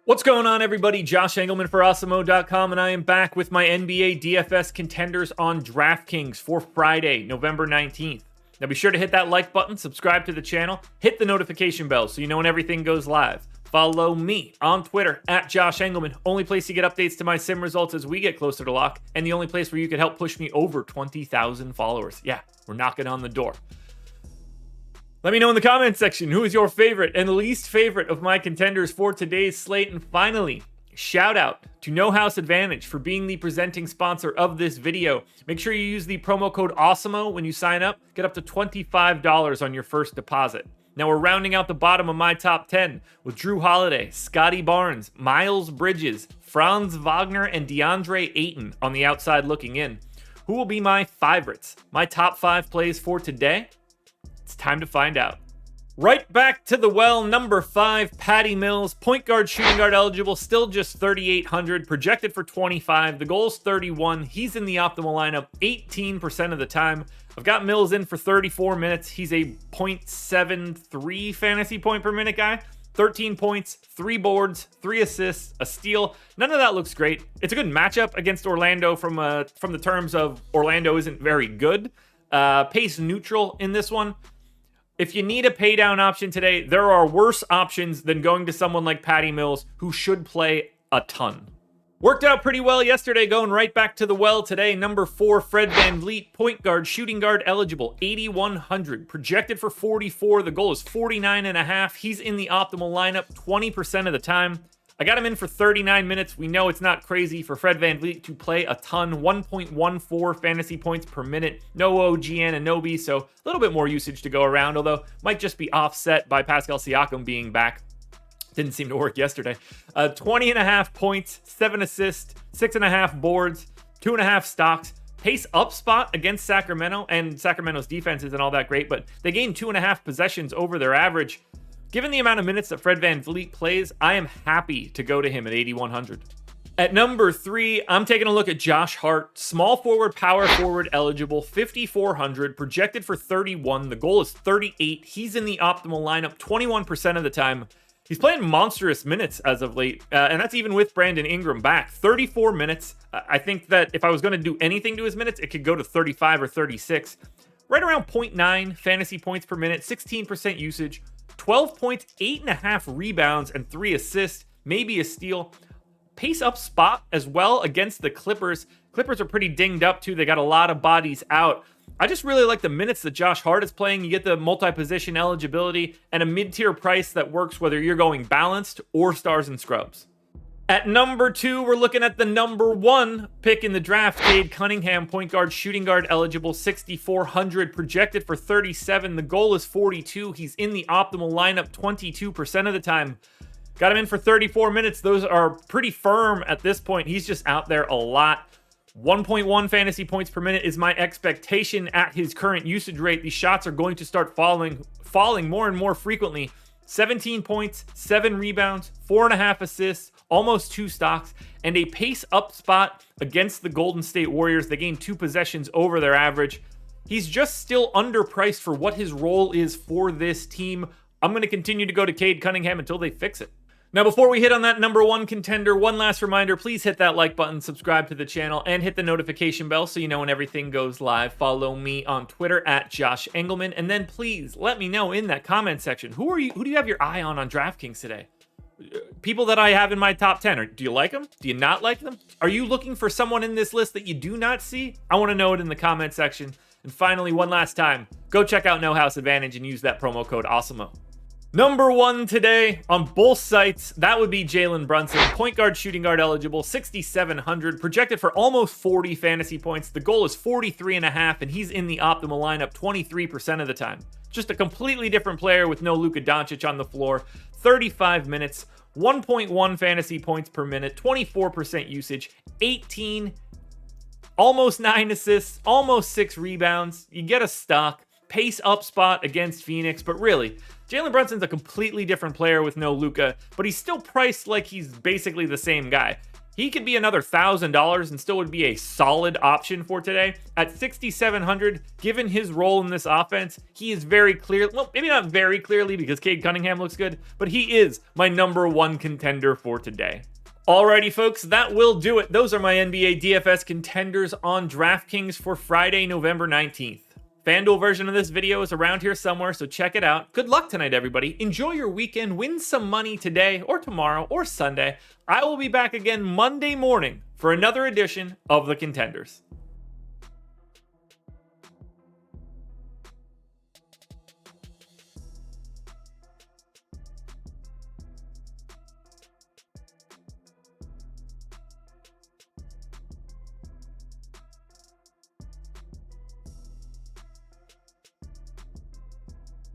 What's going on, everybody? Josh Engleman for Awesemo.com, and I am back with my NBA DFS contenders on DraftKings for Friday, November 19th. Now be sure to hit that like button, subscribe to the channel, hit the notification bell so you know when everything goes live. Follow me on Twitter at Josh Engleman, only place you get updates to my sim results as we get closer to lock, and the only place where you can help push me over 20,000 followers. Yeah, we're knocking on the door. Let me know in the comments section who is your favorite and least favorite of my contenders for today's slate. And finally, shout out to No House Advantage for being the presenting sponsor of this video. Make sure you use the promo code Awesemo when you sign up. Get up to $25 on your first deposit. Now we're rounding out the bottom of my top 10 with Drew Holiday, Scotty Barnes, Miles Bridges, Franz Wagner, and DeAndre Ayton on the outside looking in. Who will be my favorites? My top 5 plays for today? It's time to find out. Right back to the well, number 5, Patty Mills, point guard, shooting guard eligible, still just 3,800, projected for 25. The goal is 31. He's in the optimal lineup 18% of the time. I've got Mills in for 34 minutes. He's a 0.73 fantasy point per minute guy. 13 points, 3 boards, 3 assists, a steal. None of that looks great. It's a good matchup against Orlando from the terms of Orlando isn't very good. Pace neutral in this one. If you need a pay down option today, there are worse options than going to someone like Patty Mills, who should play a ton. Worked out pretty well yesterday, going right back to the well today. Number 4, Fred VanVleet, point guard, shooting guard eligible, 8,100, projected for 44. The goal is 49.5. He's in the optimal lineup 20% of the time. I got him in for 39 minutes. We know it's not crazy for Fred VanVleet to play a ton. 1.14 fantasy points per minute. No OG Anunoby, so a little bit more usage to go around, although might just be offset by Pascal Siakam being back. Didn't seem to work yesterday. 20.5 points, 7 assists, 6.5 boards, 2.5 stocks. Pace up spot against Sacramento, and Sacramento's defense isn't all that great, but they gained 2.5 possessions over their average. Given the amount of minutes that Fred VanVleet plays, I am happy to go to him at 8,100. At number 3, I'm taking a look at Josh Hart, small forward, power forward eligible, 5,400, projected for 31. The goal is 38. He's in the optimal lineup 21% of the time. He's playing monstrous minutes as of late, and that's even with Brandon Ingram back. 34 minutes. I think that if I was going to do anything to his minutes, it could go to 35 or 36. Right around 0.9 fantasy points per minute, 16% usage. 12 points, 8.5 rebounds, and 3 assists, maybe a steal. Pace up spot as well against the Clippers. Clippers are pretty dinged up too. They got a lot of bodies out. I just really like the minutes that Josh Hart is playing. You get the multi-position eligibility and a mid-tier price that works whether you're going balanced or stars and scrubs. At number 2, we're looking at the number 1 pick in the draft, Cade Cunningham, point guard, shooting guard eligible, 6,400, projected for 37. The goal is 42. He's in the optimal lineup 22% of the time. Got him in for 34 minutes. Those are pretty firm at this point. He's just out there a lot. 1.1 fantasy points per minute is my expectation at his current usage rate. These shots are going to start falling more and more frequently. 17 points, 7 rebounds, 4.5 assists, almost 2 stocks, and a pace up spot against the Golden State Warriors. They gained 2 possessions over their average. He's just still underpriced for what his role is for this team. I'm going to continue to go to Cade Cunningham until they fix it. Now, before we hit on that number 1 contender, one last reminder, please hit that like button, subscribe to the channel, and hit the notification bell so you know when everything goes live. Follow me on Twitter at Josh Engleman, and then please let me know in that comment section, who do you have your eye on DraftKings today? People that I have in my top 10. Or do you like them? Do you not like them? Are you looking for someone in this list that you do not see? I want to know it in the comment section. And finally, one last time, go check out No House Advantage and use that promo code Awesemo. Number 1 today on both sites, that would be Jalen Brunson, point guard, shooting guard eligible, 6,700, projected for almost 40 fantasy points. The goal is 43.5, and he's in the optimal lineup 23% of the time. Just a completely different player with no Luka Doncic on the floor. 35 minutes, 1.1 fantasy points per minute, 24% usage, 18, almost 9 assists, almost 6 rebounds. You get a stock. Pace up spot against Phoenix, but really, Jalen Brunson's a completely different player with no Luka, but he's still priced like he's basically the same guy. He could be another $1,000 and still would be a solid option for today. At 6,700, given his role in this offense, he is very clear. Well, maybe not very clearly because Cade Cunningham looks good, but he is my number one contender for today. Alrighty, folks, that will do it. Those are my NBA DFS contenders on DraftKings for Friday, November 19th. FanDuel version of this video is around here somewhere, so check it out. Good luck tonight, everybody. Enjoy your weekend. Win some money today or tomorrow or Sunday. I will be back again Monday morning for another edition of the Contenders.